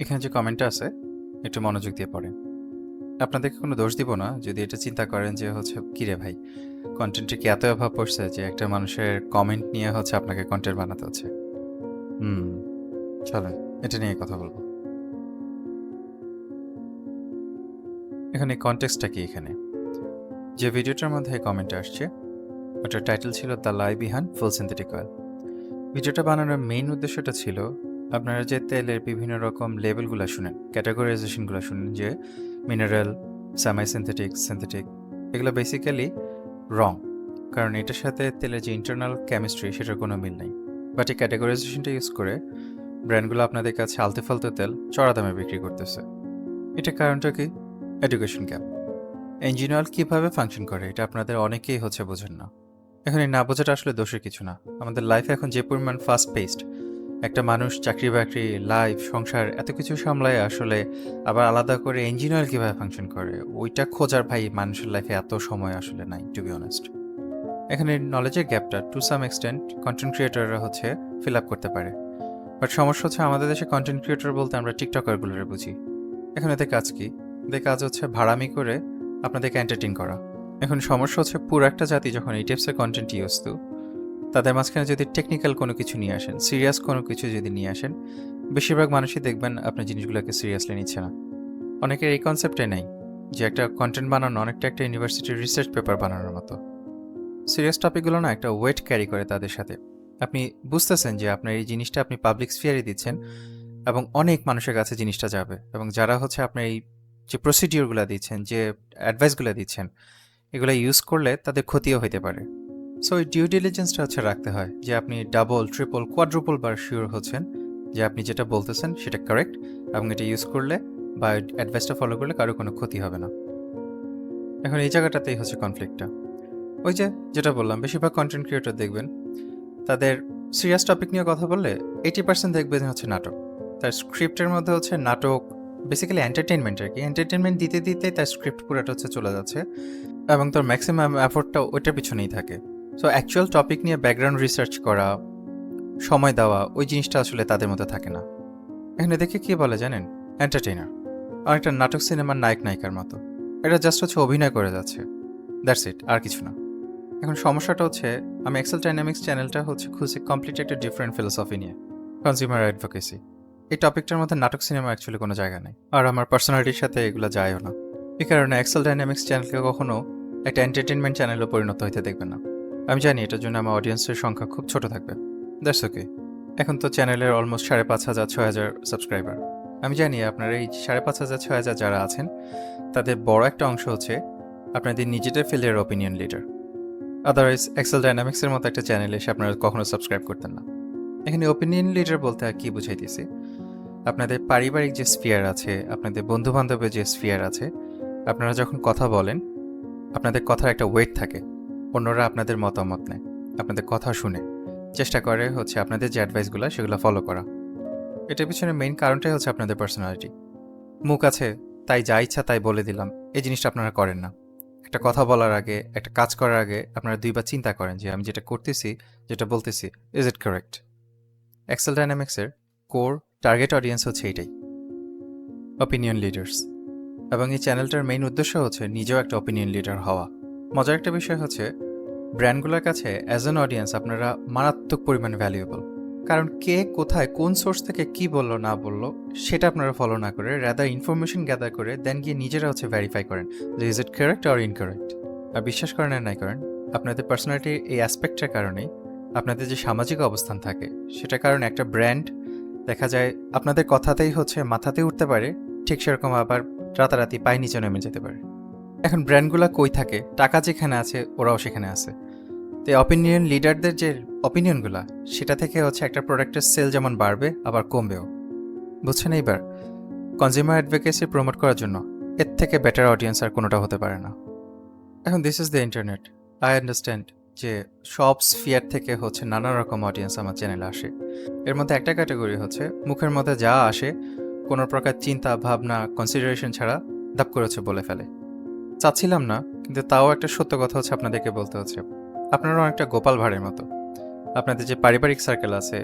এখানে যে কমেন্টটা আছে একটু মনোযোগ দিয়ে পড়েন। আপনাদেরকে কোনো দোষ দিব না যদি এটা চিন্তা করেন যে কিরে ভাই, কন্টেন্টে কি এত অভাব পড়ছে যে একটা মানুষের কমেন্ট নিয়ে আপনাকে কন্টেন্ট বানাতে হচ্ছে। হুম, চলেন এটা নিয়ে কথা বলবো। এখানে কনটেক্সটটা কি? এখানে যে ভিডিওটার মধ্যে কমেন্ট আসছে ওটার টাইটেল ছিল the lie behind full synthetic oil. ভিডিওটা বানানোর মেইন উদ্দেশ্যটা ছিল আপনারা যে তেলের বিভিন্ন রকম লেবেলগুলো শুনেন, ক্যাটাগরাইজেশনগুলো শুনেন, যে মিনারেল, সেমি সিনথেটিক, সিনথেটিক, এগুলো বেসিক্যালি রং। কারণ এটার সাথে তেলের যে ইন্টারনাল কেমিস্ট্রি সেটার কোনো মিল নেই। বাট এই ক্যাটাগরাইজেশনটা ইউজ করে ব্র্যান্ডগুলো আপনাদের কাছে আলতু ফালতু তেল চড়া দামে বিক্রি করতেছে। এটা কারণটা কি? Education gap. ইঞ্জিন অয়েল কীভাবে ফাংশন করে এটা আপনাদের অনেকেই বোঝেন না। এখন এই না বোঝাটা আসলে দোষের কিছু না। আমাদের লাইফে এখন যে পরিমাণ ফাস্ট পেস্ট, একটা মানুষ চাকরি বাকরি, লাইফ, সংসার এত কিছু সামলায় আসলে আবার আলাদা করে ইঞ্জিন অয়েল কীভাবে ফাংশন করে ওইটা খোঁজার ভাই মানুষের লাইফে এত সময় আসলে নাই, টু বি অনেস্ট। এখানে নলেজের গ্যাপটা টু সাম এক্সটেন্ট কন্টেন্ট ক্রিয়েটররা ফিল আপ করতে পারে। বাট সমস্যা আমাদের দেশে কন্টেন্ট ক্রিয়েটর বলতে আমরা টিকটকারগুলোরে বুঝি। এখন এদের কাজ কি? এদের কাজ ভাড়ামি করে আপনাদেরকে এন্টারটেইন করা। এখন সমস্যা পুরো একটা জাতি যখন এই টাইপসের কন্টেন্ট ইউজ তো তাদের মাঝখানে যদি টেকনিক্যাল কোনো কিছু নিয়ে আসেন, সিরিয়াস কোনো কিছু যদি নিয়ে আসেন, বেশিরভাগ মানুষই দেখবেন আপনার জিনিসগুলোকে সিরিয়াসলি নিচ্ছে না। অনেকের এই কনসেপ্টে নেই যে একটা কন্টেন্ট বানানো অনেকটা একটা ইউনিভার্সিটির রিসার্চ পেপার বানানোর মতো। সিরিয়াস টপিকগুলো না একটা ওয়েট ক্যারি করে তাদের সাথে। আপনি বুঝতেছেন যে আপনার এই জিনিসটা আপনি পাবলিক স্ফিয়ারে দিচ্ছেন এবং অনেক মানুষের কাছে জিনিসটা যাবে, এবং যারা আপনার এই যে প্রসিডিওরগুলো দিচ্ছেন, যে অ্যাডভাইসগুলো দিচ্ছেন, এগুলো ইউজ করলে তাদের ক্ষতিও হতে পারে। সো এই ডিউ ডিলিজেন্সটা রাখতে হয় যে আপনি ডাবল, ট্রিপল, কোয়াড্রুপল বার শিওর হচ্ছেন যে আপনি যেটা বলতেছেন সেটা কারেক্ট, এবং এটা ইউজ করলে বা অ্যাডভাইসটা ফলো করলে কারো কোনো ক্ষতি হবে না। এখন এই জায়গাটাতেই কনফ্লিক্টটা। ওই যেটা বললাম, বেশিরভাগ কন্টেন্ট ক্রিয়েটর দেখবেন তাদের সিরিয়াস টপিক নিয়ে কথা বললে 80% দেখবেন নাটক। তার স্ক্রিপ্টের মধ্যে নাটক, বেসিক্যালি এন্টারটেনমেন্ট আর কি। এন্টারটেনমেন্ট দিতে দিতে তার স্ক্রিপ্ট পুরোটা চলে যাচ্ছে এবং তার ম্যাক্সিমাম এফোর্টটা ওইটার পিছনেই থাকে। সো অ্যাকচুয়াল টপিক নিয়ে ব্যাকগ্রাউন্ড রিসার্চ করা, সময় দেওয়া, ওই জিনিসটা আসলে তাদের মধ্যে থাকে না। এখানে দেখে কি বলে জানেন? এন্টারটেইনার। অনেকটা নাটক সিনেমার নায়ক নায়িকার মতো। এটা জাস্ট অভিনয় করে যাচ্ছে, দ্যাটস ইট, আর কিছু না। এখন সমস্যাটা আমি এক্সেল ডাইনামিক্স চ্যানেলটা খুঁজছি কমপ্লিট একটা ডিফারেন্ট ফিলোসফি নিয়ে, কনজিউমার অ্যাডভোকেসি। এই টপিকটার মধ্যে নাটক সিনেমা অ্যাকচুয়ালি কোনো জায়গা নেই, আর আমার পার্সোনালিটির সাথে এগুলো যায়ও না। এই কারণে এক্সেল ডাইনামিক্স চ্যানেলকে কখনো একটা এন্টারটেনমেন্ট চ্যানেলে পরিণত হইতে দেখবেন না। আমি জানি এটার জন্য আমার অডিয়েন্সের সংখ্যা খুব ছোট থাকবে, দ্যাটস ওকে। এখন তো চ্যানেলের অলমোস্ট 5,500-6,000 সাবস্ক্রাইবার। আমি জানি আপনার এই 5,500-6,000 যারা আছেন তাদের বড় একটা অংশ আপনাদের নিজেদের ফিল্ডের ওপিনিয়ন লিডার। আদারওয়াইজ এক্সেল ডাইনামিক্সের মতো একটা চ্যানেলে এসে আপনারা কখনো সাবস্ক্রাইব করতেন না। এখানে ওপিনিয়ন লিডার বলতে আর কি বুঝাইতেছি, আপনাদের পারিবারিক যে স্ফিয়ার আছে, আপনাদের বন্ধুবান্ধবের যে স্ফিয়ার আছে, আপনারা যখন কথা বলেন আপনাদের কথার একটা ওয়েট থাকে। অন্যরা আপনাদের মতামত নেয়, আপনাদের কথা শুনে চেষ্টা করে আপনাদের যে অ্যাডভাইসগুলো সেগুলো ফলো করা। এটার পিছনে মেইন কারণটাই আপনাদের পার্সোনালিটি। মুখ আছে তাই যা ইচ্ছা তাই বলে দিলাম, এই জিনিসটা আপনারা করেন না। একটা কথা বলার আগে, একটা কাজ করার আগে আপনারা দুইবার চিন্তা করেন যে আমি যেটা করতেছি, যেটা বলতেছি, ইজ ইট কারেক্ট? এক্সেল ডাইনামিক্সের কোর টার্গেট অডিয়েন্স এইটাই, অপিনিয়ন লিডার্স। এবং এই চ্যানেলটার মেইন উদ্দেশ্য নিজেও একটা অপিনিয়ন লিডার হওয়া। মজার একটা বিষয় ব্র্যান্ডগুলোর কাছে অ্যাজ অ্যান অডিয়েন্স আপনারা মারাত্মক পরিমাণে ভ্যালুয়েবল। কারণ কে কোথায় কোন সোর্স থেকে কি বললো না বললো সেটা আপনারা ফলো না করে রাদার ইনফরমেশন গ্যাদার করে দেন গিয়ে নিজেরা ভেরিফাই করেন যে is it correct or incorrect. আর বিশ্বাস করেন আর নাই করেন, আপনাদের পার্সোনালিটির এই অ্যাসপেক্টের কারণেই আপনাদের যে সামাজিক অবস্থান থাকে সেটার কারণে একটা ব্র্যান্ড দেখা যায় আপনাদের কথাতেই মাথাতে উঠতে পারে, ঠিক সেরকম আবার রাতারাতি পায়ে নিচে নেমে যেতে পারে। এখন ব্র্যান্ডগুলো কই থাকে? টাকা যেখানে আছে ওরাও সেখানে আছে। তো অপিনিয়ন লিডারদের যে অপিনিয়নগুলো সেটা থেকে একটা প্রোডাক্টের সেল যেমন বাড়বে আবার কমবেও। বুঝছেন? এইবার কনজিউমার অ্যাডভোকেসি প্রমোট করার জন্য এর থেকে বেটার অডিয়েন্স আর কোনোটা হতে পারে না। এখন this is the internet. I understand যে সব স্ফিয়ার থেকে নানা রকম অডিয়েন্স আমার চ্যানেলে আসে। এর মধ্যে একটা ক্যাটাগরি মুখের মধ্যে যা আসে কোনো প্রকার চিন্তা ভাবনা কনসিডারেশন ছাড়া দাপ করে বলে ফেলে। চাচ্ছিলাম না, কিন্তু তাও একটা সত্য কথা আপনাদেরকে বলতে আপনারা অনেকটা গোপাল ভাঁড়ের মতো। আপনাদের যে পারিবারিক সার্কেল আছে,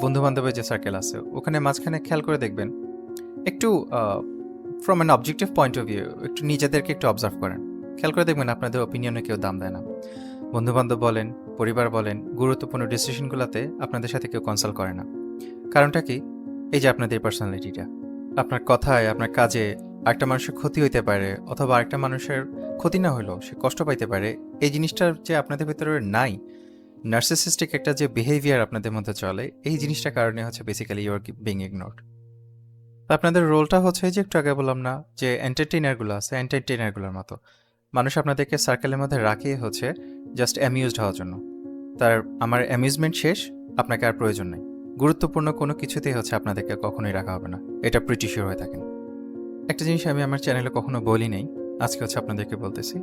বন্ধু-বান্ধবের যে সার্কেল আছে, ওখানে মাঝখানে খেয়াল করে দেখবেন, একটু from an objective point of view একটু নিজেদেরকে একটু অবজার্ভ করেন। খেয়াল করে দেখবেন আপনাদের ওপিনিয়নে কেউ দাম দেয় না। বন্ধু-বান্ধব বলেন, পরিবার বলেন, গুরুত্বপূর্ণ ডিসিশনগুলোতে আপনাদের সাথে কেউ কনসাল্ট করে না। কারণটা কি? এই যে আপনাদের পার্সোনালিটিটা। আপনার কথায়, আপনার কাজে আরেকটা মানুষের ক্ষতি হইতে পারে, অথবা আরেকটা মানুষের ক্ষতি না হইলেও সে কষ্ট পাইতে পারে। এই জিনিসটা যে আপনাদের ভেতরে নাই, নার্সিসিস্টিক একটা যে বিহেভিয়ার আপনাদের মধ্যে চলে, এই জিনিসটার কারণে হচ্ছে basically you are being ignored. তো আপনাদের রোলটা হচ্ছে যে একটু আগে বললাম না যে এন্টারটেইনারগুলো আছে, এন্টারটেইনারগুলোর মতো। মানুষ আপনাদেরকে সার্কেলের মধ্যে রাখে হচ্ছে জাস্ট অ্যামিউজড হওয়ার জন্য। আমার অ্যামিউজমেন্ট শেষ, আপনাকে আর প্রয়োজন নেই। গুরুত্বপূর্ণ কোনো কিছুতেই হচ্ছে আপনাদেরকে কখনোই রাখা হবে না, এটা প্রিটি শিওর হয়ে থাকেন। একটা জিনিস আমি আমার চ্যানেলে কখনো বলি নেই, আজকে হচ্ছে আপনাদেরকে বলতেছি।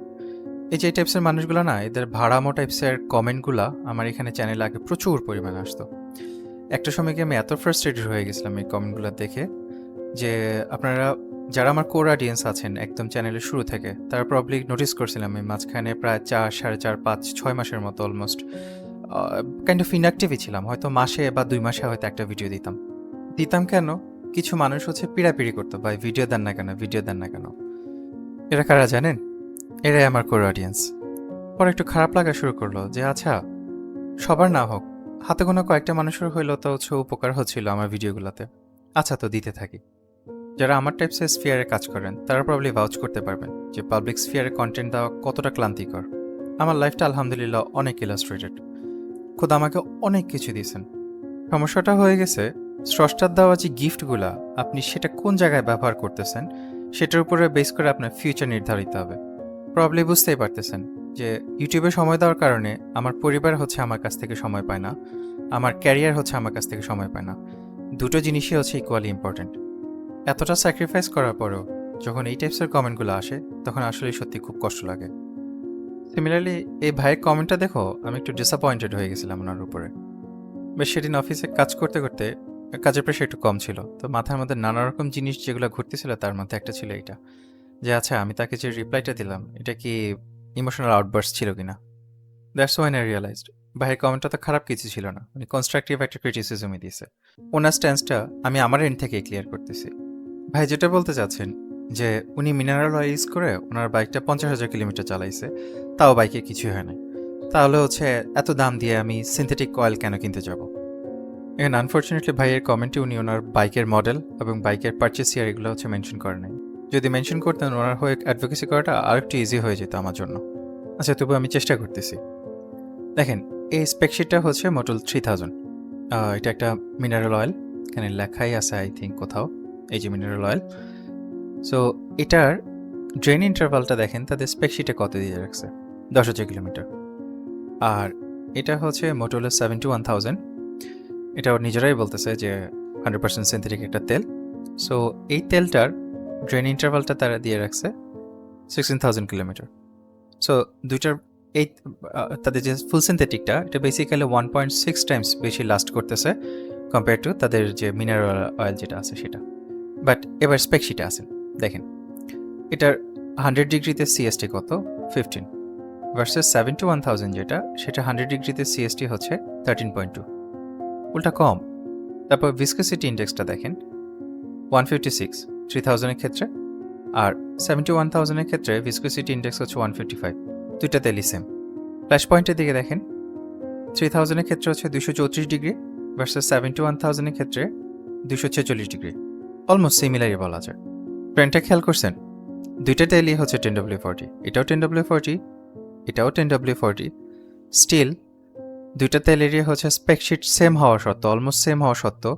এই যে এই টাইপসের মানুষগুলো না, এদের ভাড়ামো টাইপসের কমেন্টগুলা আমার এখানে চ্যানেলে আগে প্রচুর পরিমাণে আসতো। একটা সময় গিয়ে আমি এত ফ্রাস্ট্রেটেড হয়ে গেছিলাম এই কমেন্টগুলো দেখে, যে আপনারা যারা আমার কোর অডিয়েন্স আছেন একদম চ্যানেলের শুরু থেকে, তারা প্রবলি নোটিস করছিলাম আমি মাঝখানে প্রায় 4, 4.5, 5, 6 মাসের মতো অলমোস্ট কাইন্ড অফ ইনঅ্যাক্টিভই ছিলাম। হয়তো মাসে বা 2 মাসে হয়তো একটা ভিডিও দিতাম কেন? কিছু মানুষ হচ্ছে পিড়াপিড়ি করতো, ভাই ভিডিও দেন না কেন, ভিডিও দেন না কেন। এরা কারা জানেন? এরাই আমার কোর অডিয়েন্স। পরে একটু খারাপ লাগা শুরু করলো যে আচ্ছা, সবার না হোক, হাতে গোনা কয়েকটা মানুষের হইলেও তো হচ্ছে উপকার হচ্ছিল আমার ভিডিওগুলোতে। আচ্ছা, তো দিতে থাকি। যারা আমার টাইপসের স্ফিয়ারে কাজ করেন তারা প্রবলি ভাউচ করতে পারবেন যে পাবলিক স্ফিয়ারে কন্টেন্ট দেওয়া কতটা ক্লান্তিকর। আমার লাইফটা আলহামদুলিল্লাহ অনেক ইলাস্ট্রেটেড। খোদা আমাকে অনেক কিছু দিয়েছেন। সমস্যাটা হয়ে গেছে, স্রষ্টার দেওয়া যে গিফটগুলা আপনি সেটা কোন জায়গায় ব্যবহার করতেছেন সেটার উপরে বেস করে আপনার ফিউচার নির্ধারিত হবে। প্রবলি বুঝতেই পারতেছেন যে ইউটিউবে সময় দেওয়ার কারণে আমার পরিবার হচ্ছে আমার কাছ থেকে সময় পায় না, আমার ক্যারিয়ার হচ্ছে আমার কাছ থেকে সময় পায় না। দুটো জিনিসই হচ্ছে ইকুয়ালি ইম্পর্ট্যান্ট। এতটা স্যাক্রিফাইস করার পরেও যখন এই টাইপসের কমেন্টগুলো আসে তখন আসলে সত্যি খুব কষ্ট লাগে। সিমিলারলি এই ভাইয়ের কমেন্টটা দেখো আমি একটু ডিসঅ্যাপয়েন্টেড হয়ে গেছিলাম ওনার উপরে। বেশ সেদিন অফিসে কাজ করতে করতে কাজের প্রেশার একটু কম ছিল, তো মাথার মধ্যে নানা রকম জিনিস যেগুলো ঘুরতেছিল তার মধ্যে একটা ছিল এইটা, যে আচ্ছা আমি তাকে যে রিপ্লাইটা দিলাম এটা কি ইমোশনাল আউটবার্স ছিল কিনা। দ্যাটস ওয়াইন আই রিয়েলাইজড ভাইয়ের কমেন্টটা তো খারাপ কিছু ছিল না, উনি কনস্ট্রাকটিভ একটা ক্রিটিসিজমই দিয়েছে। ওনার স্ট্যান্সটা আমি আমার এন্ড থেকে ক্লিয়ার করতেছি। ভাই যেটা বলতে চাচ্ছেন যে উনি মিনারেল অয়েল ইউজ করে ওনার বাইকটা 50,000 কিলোমিটার চালাইছে, তাও বাইকে কিছুই হয় না। তাহলে হচ্ছে এত দাম দিয়ে আমি সিনথেটিক অয়েল কেন কিনতে যাব? এখানে আনফর্চুনেটলি ভাইয়ের কমেন্টে উনি ওনার বাইকের মডেল এবং বাইকের পারচেস ইয়ার এগুলো হচ্ছে মেনশন করেন নাই। যদি মেনশন করতেন ওনার হয়ে অ্যাডভোকেসি করাটা আর একটু ইজি হয়ে যেত আমার জন্য। আচ্ছা, তবু আমি চেষ্টা করতেছি। দেখেন, এই স্পেকশিটটা হচ্ছে মোটল 3000। এটা একটা মিনারেল অয়েল, এখানে লেখাই আছে আই থিঙ্ক কোথাও, এই যে মিনারেল অয়েল। সো এটার ড্রেন ইন্টারভালটা দেখেন তাদের স্পেকশিটে কত দিয়ে রাখছে, 10,000 কিলোমিটার। আর এটা হচ্ছে মোটলের 71,000। এটা ওর নিজেরাই বলতেছে যে 100% সিনথেটিক একটা তেল। সো এই তেলটার ড্রেন ইন্টারভালটা তারা দিয়ে রাখছে 16,000 কিলোমিটার। সো দুইটার এই তাদের যে ফুল সিনথেটিকটা এটা বেসিক্যালি 1.6 টাইমস বেশি লাস্ট করতেছে কম্পেয়ার টু তাদের যে মিনারেল অয়েল যেটা আছে সেটা। বাট এবার স্পেকশিটে আসেন, দেখেন এটার 100 ডিগ্রিতে সিএসটি কত, 15 ভার্সেস 71,000 যেটা, সেটা 100 ডিগ্রিতে সিএসটি হচ্ছে 13.2, উল্টা কম। তারপর ভিসকোসিটি ইন্ডেক্সটা দেখেন 156 3000-এর ক্ষেত্রে, আর 71,000-এর ক্ষেত্রে ভিসকোসিটি ইন্ডেক্স হচ্ছে 155। দুইটা তেলই সেম। ফ্ল্যাশ পয়েন্টের দিকে দেখেন 3000-এর ক্ষেত্রে হচ্ছে 234 ডিগ্রি ভার্সেস 71,000-এর ক্ষেত্রে 246 ডিগ্রি। অলমোস্ট সিমিলারই বলা যায়। ট্রেন্ডটা খেয়াল করছেন? দুইটা তেলই হচ্ছে 10W40, এটাও 10W40, এটাও 10W40। স্টিল দুইটা তেলেরই হচ্ছে স্পেকশিট সেম হওয়া সত্ত্বেও, অলমোস্ট সেম হওয়া সত্ত্বেও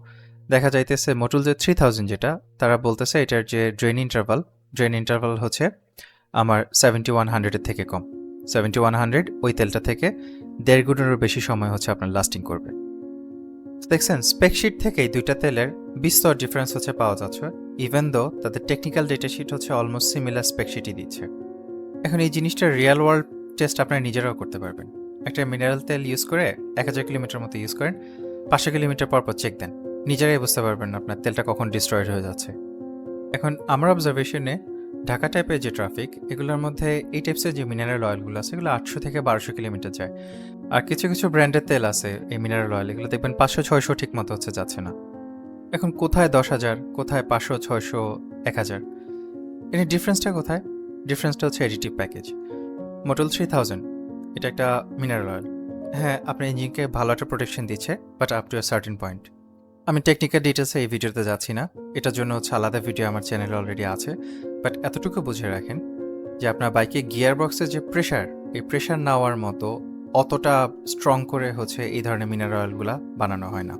দেখা যাইতেছে মোটল যে 3000 যেটা, তারা বলতেছে এটার যে ড্রেন ইন্টারভাল হচ্ছে আমার 7100-এর থেকে কম। 7100 ওই তেলটা থেকে 1.5 গুণেরও বেশি সময় হচ্ছে আপনার লাস্টিং করবে। দেখছেন, স্পেকশিট থেকেই দুইটা তেলের বিস্তর ডিফারেন্স হচ্ছে পাওয়া যাচ্ছে, ইভেন দো তাদের টেকনিক্যাল ডেটা শিট হচ্ছে অলমোস্ট সিমিলার স্পেকশিটই দিচ্ছে। এখন এই জিনিসটা রিয়েল ওয়ার্ল্ড টেস্ট আপনারা নিজেরাও করতে পারবেন। একটা মিনারেল তেল ইউজ করে 1000 কিলোমিটার মতো ইউজ করেন, 500 কিলোমিটার পর চেক দেন, নিজেরাই বুঝতে পারবেন আপনার তেলটা কখন ডিস্ট্রয়েড হয়ে যাচ্ছে। এখন আমার অবজারভেশনে ঢাকা টাইপের যে ট্রাফিক, এগুলোর মধ্যে এই টাইপসের যে মিনারেল অয়েলগুলো আছে এগুলো 800 থেকে 1200 কিলোমিটার যায়। আর কিছু কিছু ব্র্যান্ডের তেল আছে এই মিনারেল অয়েল, এগুলো দেখবেন 500-600 ঠিক মতো হচ্ছে যাচ্ছে না। এখন কোথায় 10,000, কোথায় 500-600, 1,000, এর ডিফারেন্সটা কোথায়? ডিফারেন্সটা হচ্ছে এডিটিভ প্যাকেজ। মোটল 3000 এটা একটা মিনারেল অয়েল। হ্যাঁ, আপনার ইঞ্জিনকে ভালো একটা প্রোটেকশন দিচ্ছে, but up to a certain point. আমি টেকনিক্যাল ডিটেলসে এই ভিডিওতে যাচ্ছি না, এটার জন্য হচ্ছে আলাদা ভিডিও আমার চ্যানেলে অলরেডি আছে। বাট এতটুকু বুঝে রাখেন যে আপনার বাইকে গিয়ার বক্সের যে প্রেশার, এই প্রেশার নেওয়ার মতো অতটা স্ট্রং করে হচ্ছে এই ধরনের মিনারেল অয়েলগুলা বানানো হয় না।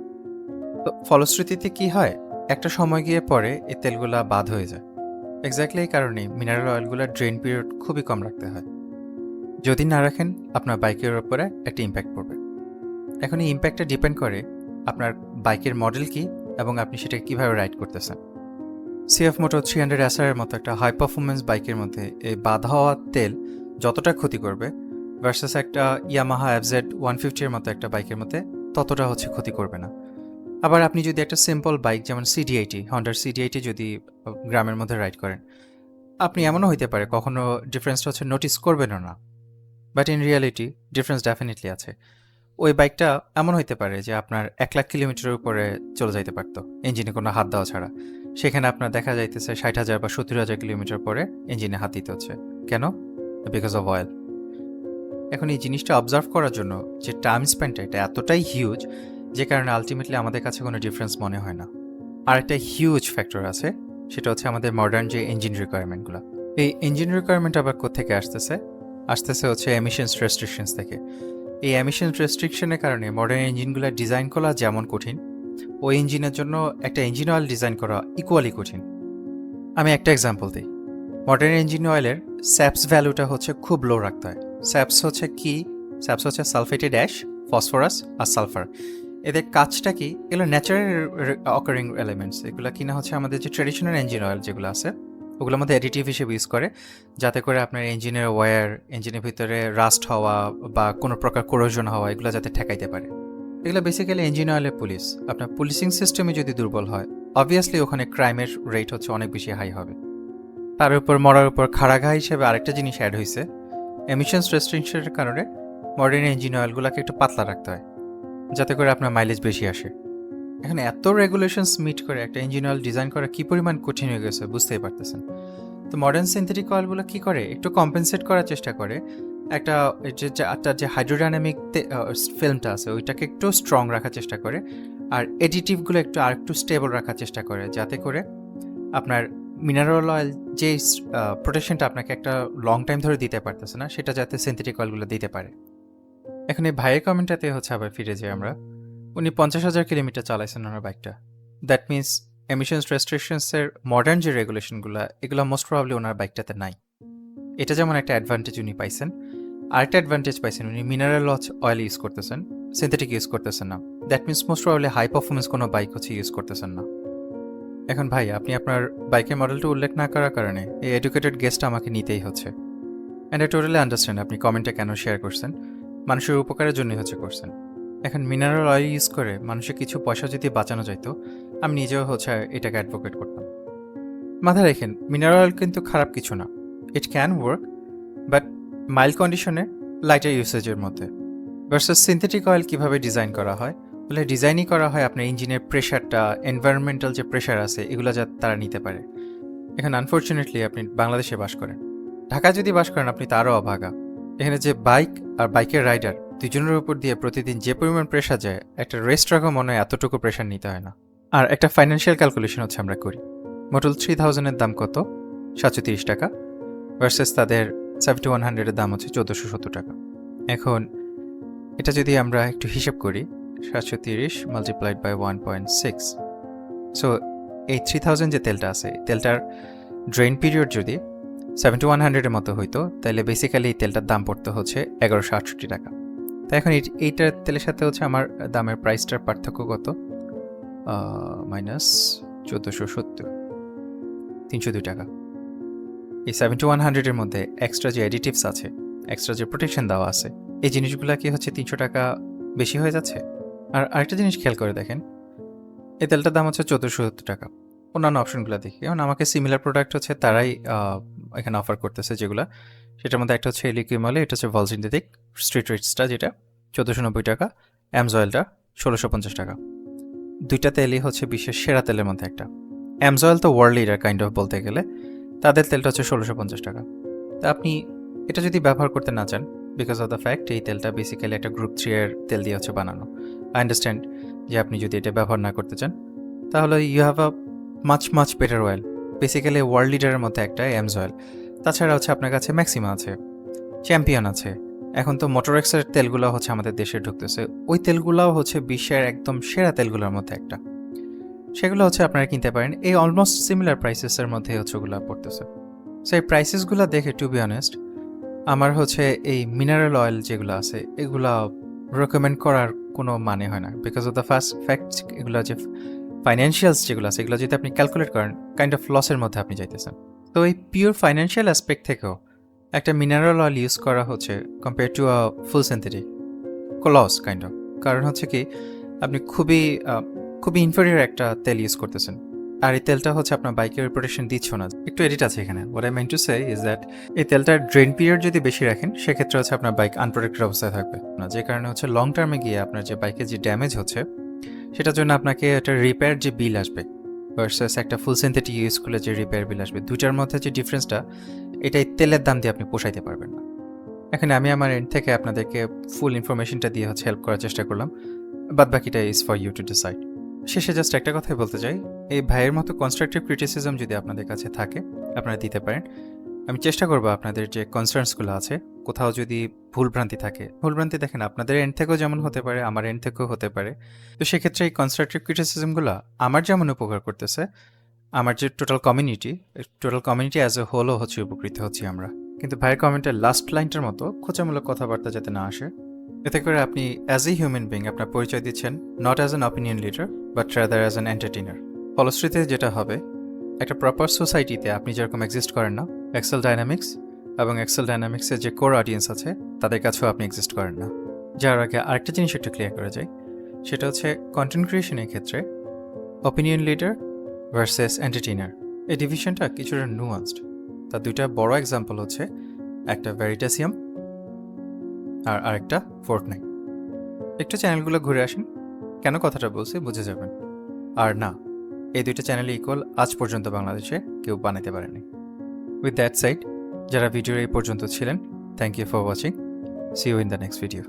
তো ফলশ্রুতিতে কি হয়, একটা সময় গিয়ে পরে এই তেলগুলা বাদ হয়ে যায়। এক্স্যাক্টলি এই কারণেই মিনারেল অয়েলগুলোর ড্রেন পিরিয়ড খুবই কম রাখতে হয়। যদি না রাখেন আপনার বাইকের উপরে একটা ইম্প্যাক্ট পড়বে। এখন এই ইম্প্যাক্টটা ডিপেন্ড করে আপনার বাইকের মডেল কি এবং আপনি সেটাকে কীভাবে রাইড করতেছেন। সিএফ মোটো 300 SR এর মতো একটা হাই পারফরমেন্স বাইকের মধ্যে এই বাদ হওয়া তেল যতটা ক্ষতি করবে, ভার্সাস একটা ইয়ামাহা FZ 150 এর মতো একটা বাইকের মধ্যে ততটা হচ্ছে ক্ষতি করবে না। আবার আপনি যদি একটা সিম্পল বাইক যেমন CD80, হন্ডার CD80 যদি গ্রামের মধ্যে রাইড করেন, আপনি এমনও হইতে পারে কখনো ডিফারেন্সটা হচ্ছে নোটিস করবেনও না। But in reality difference definitely আছে। ওই বাইকটা এমন হইতে পারে যে আপনার 1,00,000 কিলোমিটারের উপরে চলে যাইতে পারতো ইঞ্জিনে কোনো হাত দেওয়া ছাড়া। সেখানে আপনার দেখা যাইতেছে 60,000 বা 70,000 কিলোমিটার পরে ইঞ্জিনে হাত দিতে হচ্ছে। কেন? Because of oil. এখন এই জিনিসটা অবজার্ভ করার জন্য যে টাইম স্পেন্ডটা এটা এতটাই হিউজ, যে কারণে আলটিমেটলি আমাদের কাছে কোনো ডিফারেন্স মনে হয় না। আর একটা হিউজ ফ্যাক্টর আছে, সেটা হচ্ছে আমাদের মডার্ন যে ইঞ্জিন রিকোয়ারমেন্টগুলো। এই ইঞ্জিন রিকোয়ারমেন্ট আবার কোত্থেকে আসতেছে হচ্ছে এমিশনস রেস্ট্রিকশনস থেকে। এই এমিশন রেস্ট্রিকশনের কারণে মডার্ন ইঞ্জিনগুলো ডিজাইন করা যেমন কঠিন, ওই ইঞ্জিনের জন্য একটা ইঞ্জিন অয়েল ডিজাইন করা ইকুয়ালি কঠিন। আমি একটা এক্সাম্পল দিই। মডার্ন ইঞ্জিন অয়েলের স্যাপস ভ্যালুটা হচ্ছে খুব লো রাখতে হয়। স্যাপস হচ্ছে কি? স্যাপস হচ্ছে সালফেটেড অ্যাশ, ফসফরাস আর সালফার। এদের কাজটা কি? এগুলো ন্যাচারাল অকারিং এলিমেন্টস। এগুলো কিনা হচ্ছে আমাদের যে ট্রেডিশনাল ইঞ্জিন অয়েল যেগুলো আছে, ওগুলোর মধ্যে অ্যাডিটিভ হিসেবে ইউজ করে, যাতে করে আপনার ইঞ্জিনের ওয়্যার, ইঞ্জিনের ভিতরে রাস্ট হওয়া বা কোনো প্রকার কোরোশন হওয়া এগুলো যাতে ঠেকাইতে পারে। এগুলো বেসিক্যালি ইঞ্জিন অয়েলের পুলিশ। আপনার পুলিশিং সিস্টেমে যদি দুর্বল হয়, অবভিয়াসলি ওখানে ক্রাইমের রেট হচ্ছে অনেক বেশি হাই হবে। তার উপর মরার উপর খাড়াঘা হিসেবে আরেকটা জিনিস অ্যাড হয়েছে, এমিশনস রেস্ট্রিকশনের কারণে মডার্ন ইঞ্জিন অয়েলগুলোকে একটু পাতলা রাখতে হয়, যাতে করে আপনার মাইলেজ বেশি আসে। এখানে এত রেগুলেশনস মিট করে একটা ইঞ্জিন অয়েল ডিজাইন করা কী পরিমাণ কঠিন হয়ে গেছে বুঝতেই পারতেছেন। তো মডার্ন সিনথেটিক অয়েলগুলো কী করে, একটু কম্পেনসেট করার চেষ্টা করে, একটা যে হাইড্রোডাইনামিক ফিল্মটা আছে ওইটাকে একটু স্ট্রং রাখার চেষ্টা করে, আর এডিটিভগুলো একটু আর একটু স্টেবল রাখার চেষ্টা করে, যাতে করে আপনার মিনারেল অয়েল যে প্রোটেকশনটা আপনাকে একটা লং টাইম ধরে দিতে পারতেছে না, সেটা যাতে সিনথেটিক অয়েলগুলো দিতে পারে। এখন এই ভাইয়ের কমেন্টটাতে হচ্ছে আবার ফিরে যাই আমরা। উনি 50,000 কিলোমিটার চালাইছেন ওনার বাইকটা। দ্যাট মিনস এমিশনস রেস্ট্রিকশনসের মডার্ন যে রেগুলেশনগুলো, এগুলো মোস্ট প্রবাবলি ওনার বাইকটাতে নাই। এটা যেমন একটা অ্যাডভান্টেজ উনি পাইছেন। আরেকটা অ্যাডভান্টেজ পাইছেন, উনি মিনারেল অয়েল ইউজ করতেছেন, সিনথেটিক ইউজ করতেছেন না। That means most probably high performance কোনো বাইক হচ্ছে ইউজ করতেছেন না। এখন ভাই, আপনি আপনার বাইকের মডেলটা উল্লেখ না করার কারণে এই এডুকেটেড গেস্টটা আমাকে নিতেই হচ্ছে। অ্যান্ড আই টোটালি আন্ডারস্ট্যান্ড আপনি কমেন্টে কেন শেয়ার করছেন, মানুষের উপকারের জন্যই হচ্ছে করছেন। এখন মিনারেল অয়েল ইউজ করে মানুষের কিছু পয়সা যদি বাঁচানো যাইতো, আমি নিজেও হচ্ছে এটাকে অ্যাডভোকেট করতাম। মাথায় রেখেন, মিনারেল অয়েল কিন্তু খারাপ কিছু না, it can work, but mild কন্ডিশনে, লাইটার ইউসেজের মধ্যে। ভার্সাস সিনথেটিক অয়েল কীভাবে ডিজাইন করা হয়, বলে ডিজাইনই করা হয় আপনার ইঞ্জিনের প্রেশারটা, এনভায়রনমেন্টাল যে প্রেশার আছে এগুলো যাতে তারা নিতে পারে। এখন আনফর্চুনেটলি আপনি বাংলাদেশে বাস করেন, ঢাকায় যদি বাস করেন আপনি তারও অভাগা। এখানে যে বাইক আর বাইকের রাইডার দুজনের উপর দিয়ে প্রতিদিন যে পরিমাণ প্রেশার যায়, একটা রেস্ট রাখা মনে হয় এতটুকু প্রেশার নিতে হয় না। আর একটা ফাইন্যান্সিয়াল ক্যালকুলেশন হচ্ছে আমরা করি, মোটল 3000-এর দাম কত? 730 টাকা, ভার্সেস তাদের 7100-এর দাম হচ্ছে 1470 টাকা। এখন এটা যদি আমরা একটু হিসাব করি, 730 মাল্টিপ্লাইড বাই 1.6, সো এই 3000 যে তেলটা আছে, তেলটার ড্রেন পিরিয়ড যদি 7100-এর মতো হইতো, তাহলে বেসিক্যালি এই তেলটার দাম পড়তে হচ্ছে 1168 টাকা। তো এখন এইটার তেলের সাথে হচ্ছে আমার দামের প্রাইসটার পার্থক্য কত? -1470, 302 টাকা। এই 7100-এর মধ্যে এক্সট্রা যে এডিটিভস আছে, এক্সট্রা যে প্রোটেকশন দেওয়া আছে, এই জিনিসগুলো কি হচ্ছে 300 টাকা বেশি হয়ে যাচ্ছে? আর আরেকটা জিনিস খেয়াল করে দেখেন, এই তেলটার দাম হচ্ছে 1470 টাকা। অন্যান্য অপশনগুলো দেখি, যেমন আমাকে সিমিলার প্রোডাক্ট হচ্ছে তারাই এখানে অফার করতেছে যেগুলো, সেটার মধ্যে একটা হচ্ছে এলিকুইমলে, এটা হচ্ছে ভল সিনথেটিক স্ট্রিট রেটসটা যেটা, 1490 টাকা, অ্যামজয়েলটা 1650 টাকা। দুইটা তেলই হচ্ছে বিশ্বের সেরা তেলের মধ্যে একটা। অ্যামজয়েল তো ওয়ার্ল্ড লিডার কাইন্ড অফ বলতে গেলে, তাদের তেলটা হচ্ছে 1650 টাকা। তা আপনি এটা যদি ব্যবহার করতে না চান, বিকজ অফ দ্য ফ্যাক্ট এই তেলটা বেসিক্যালি একটা গ্রুপ 3 এর তেল দিয়ে হচ্ছে বানানো, আই আন্ডারস্ট্যান্ড যে আপনি যদি এটা ব্যবহার না করতে চান, তাহলে you have a much better oil. Basically world লিডারের মধ্যে একটা অ্যামজয়েল। তাছাড়া হচ্ছে আপনার কাছে ম্যাক্সিমা আছে, চ্যাম্পিয়ন আছে, এখন তো মোটরএক্সের তেলগুলো হচ্ছে আমাদের দেশে ঢুকতেছে, ওই তেলগুলোও হচ্ছে বিশ্বের একদম সেরা তেলগুলোর মধ্যে একটা। সেগুলো হচ্ছে আপনারা কিনতে পারেন, এই অলমোস্ট সিমিলার প্রাইসেসের মধ্যে হচ্ছে ওগুলো পড়তেছে। সো এই প্রাইসেসগুলো দেখে টু বি অনেস্ট আমার হচ্ছে এই মিনারেল অয়েল যেগুলো আছে এগুলো রেকমেন্ড করার কোনো মানে হয় না, because of the first fact এগুলো যে ফাইন্যান্সিয়ালস যেগুলো আছে এগুলো যদি আপনি ক্যালকুলেট করেন কাইন্ড অফ লসের মধ্যে আপনি যাইতেছেন। তো এই পিওর ফাইন্যান্সিয়াল অ্যাসপেক্ট থেকেও একটা মিনারেল অয়েল ইউজ করা হচ্ছে compare to a full synthetic loss kind of. কারণ হচ্ছে কি আপনি খুবই ইনফেরিয়র একটা তেল ইউজ করতেছেন, আর এই তেলটা হচ্ছে আপনার বাইকের রিপুটেশন দিচ্ছ না। একটু এডিট আছে এখানে, what I mean to say is that এই তেলটার ড্রেন পিরিয়ড যদি বেশি রাখেন সেক্ষেত্রে হচ্ছে আপনার বাইক আনপ্রোটেক্টেড অবস্থায় থাকবে না, যে কারণে হচ্ছে লং টার্মে গিয়ে আপনার যে বাইকের যে ড্যামেজ হচ্ছে সেটার জন্য আপনাকে একটা রিপেয়ার যে বিল আসবে ভার্সাস একটা ফুল সিনথেটিক ইউজ করলে যে রিপেয়ার বিল আসবে, দুইটার মধ্যে যে ডিফারেন্সটা এটাই তেলের দাম দিয়ে আপনি পোষাইতে পারবেন না। এখানে আমি আমার এন্ড থেকে আপনাদেরকে ফুল ইনফরমেশনটা দিয়ে হচ্ছে হেল্প করার চেষ্টা করলাম, বাদ বাকিটা is for you to decide. শেষে জাস্ট একটা কথাই বলতে চাই, এই ভাইয়ের মতো কনস্ট্রাকটিভ ক্রিটিসিজম যদি আপনাদের কাছে থাকে আপনারা দিতে পারেন। আমি চেষ্টা করবো আপনাদের যে কনসার্নসগুলো আছে কোথাও যদি ভুলভ্রান্তি থাকে, ভুলভ্রান্তি দেখেন আপনাদের এন্ড থেকেও যেমন হতে পারে আমার এন্ড থেকেও হতে পারে, তো সেক্ষেত্রে এই কনস্ট্রাকটিভ ক্রিটিসিজমগুলো আমার যেমন উপকার করতেছে, আমার যে টোটাল কমিউনিটি অ্যাজ এ হোলও হচ্ছে উপকৃত হচ্ছি আমরা। কিন্তু ভাইয়ের কমেন্টের লাস্ট লাইনটার মতো খোঁচামূলক কথাবার্তা যাতে না আসে, এতে করে আপনি অ্যাজ এ হিউম্যান বিং আপনার পরিচয় দিচ্ছেন not as an opinion leader but rather as an entertainer. ফলশ্রুতিতে যেটা হবে, একটা প্রপার সোসাইটিতে আপনি যেরকম এক্সিস্ট করেন না, এক্সেল ডাইনামিক্স এবং এক্সেল ডাইনামিক্সের যে কোর অডিয়েন্স আছে তাদের কাছেও আপনি এক্সিস্ট করেন না। যার আগে আরেকটা জিনিস একটু ক্লিয়ার করা যায়, সেটা হচ্ছে কন্টেন্ট ক্রিয়েশনের ক্ষেত্রে অপিনিয়ন লিডার ভার্সেস এন্টারটেইনার এই ডিভিশনটা কিছুটা নুয়ান্সড। তার দুইটা বড় এক্সাম্পল হচ্ছে একটা ভেরিটাসিয়াম আর আরেকটা ফোর্টনাইট। একটু চ্যানেলগুলো ঘুরে আসেন, কেন কথাটা বলছি বুঝে যাবেন। আর না, এই দুইটা চ্যানেল ইকুয়াল আজ পর্যন্ত বাংলাদেশে কেউ বানাতে পারেনি। উইথ দ্যাট সাইড, যারা ভিডিওর এই পর্যন্ত ছিলেন, thank you for watching. See you in the next video.